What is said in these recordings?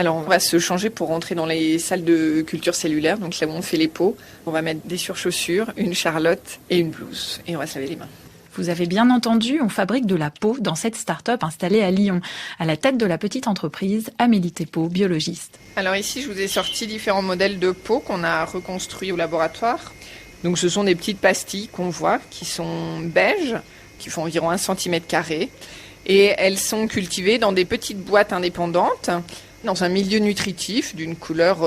Alors, on va se changer pour rentrer dans les salles de culture cellulaire, donc là où on fait les peaux. On va mettre des surchaussures, une charlotte et une blouse. Et on va se laver les mains. Vous avez bien entendu, on fabrique de la peau dans cette start-up installée à Lyon. À la tête de la petite entreprise, Amélie Thépeau, biologiste. Alors ici, je vous ai sorti différents modèles de peau qu'on a reconstruits au laboratoire. Donc ce sont des petites pastilles qu'on voit, qui sont beiges, qui font environ 1 cm². Et elles sont cultivées dans des petites boîtes indépendantes, dans un milieu nutritif d'une couleur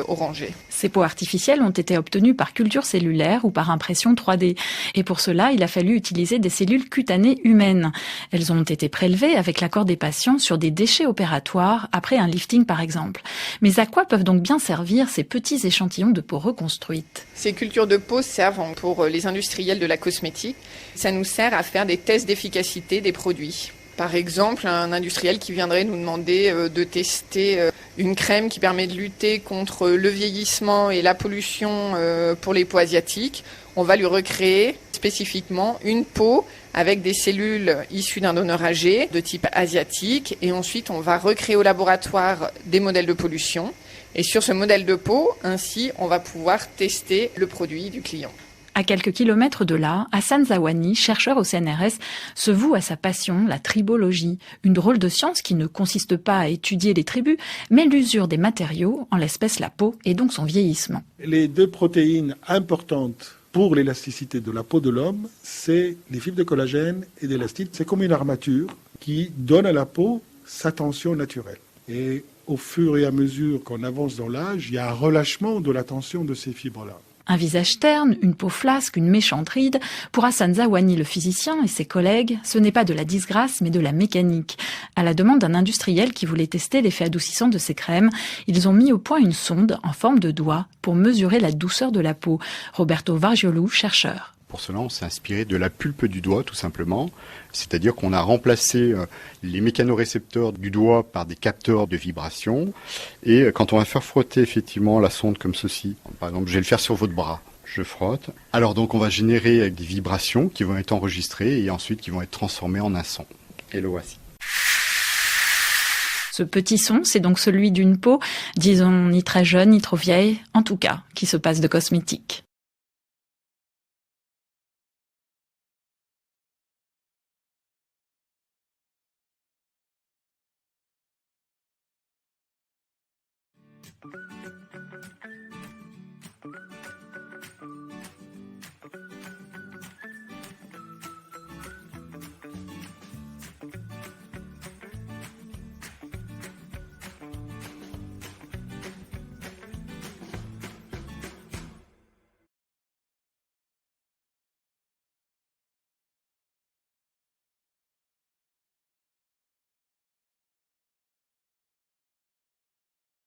orangée. Ces peaux artificielles ont été obtenues par culture cellulaire ou par impression 3D. Et pour cela, il a fallu utiliser des cellules cutanées humaines. Elles ont été prélevées avec l'accord des patients sur des déchets opératoires, après un lifting par exemple. Mais à quoi peuvent donc bien servir ces petits échantillons de peau reconstruite ? Ces cultures de peau servent pour les industriels de la cosmétique. Ça nous sert à faire des tests d'efficacité des produits. Par exemple, un industriel qui viendrait nous demander de tester une crème qui permet de lutter contre le vieillissement et la pollution pour les peaux asiatiques. On va lui recréer spécifiquement une peau avec des cellules issues d'un donneur âgé de type asiatique. Et ensuite, on va recréer au laboratoire des modèles de pollution. Et sur ce modèle de peau, ainsi, on va pouvoir tester le produit du client. À quelques kilomètres de là, Hassan Zawani, chercheur au CNRS, se voue à sa passion, la tribologie. Une drôle de science qui ne consiste pas à étudier les tribus, mais l'usure des matériaux, en l'espèce la peau, et donc son vieillissement. Les 2 protéines importantes pour l'élasticité de la peau de l'homme, c'est les fibres de collagène et d'élastine. C'est comme une armature qui donne à la peau sa tension naturelle. Et au fur et à mesure qu'on avance dans l'âge, il y a un relâchement de la tension de ces fibres-là. Un visage terne, une peau flasque, une méchante ride. Pour Hassan Zawani, le physicien, et ses collègues, ce n'est pas de la disgrâce, mais de la mécanique. À la demande d'un industriel qui voulait tester l'effet adoucissant de ces crèmes, ils ont mis au point une sonde en forme de doigt pour mesurer la douceur de la peau. Roberto Vargiolou, chercheur. Pour cela, on s'est inspiré de la pulpe du doigt, tout simplement. C'est-à-dire qu'on a remplacé les mécanorécepteurs du doigt par des capteurs de vibration. Et quand on va faire frotter effectivement la sonde comme ceci, par exemple, je vais le faire sur votre bras, je frotte. Alors donc on va générer des vibrations qui vont être enregistrées et ensuite qui vont être transformées en un son. Et le voici. Ce petit son, c'est donc celui d'une peau, disons ni très jeune ni trop vieille, en tout cas, qui se passe de cosmétique.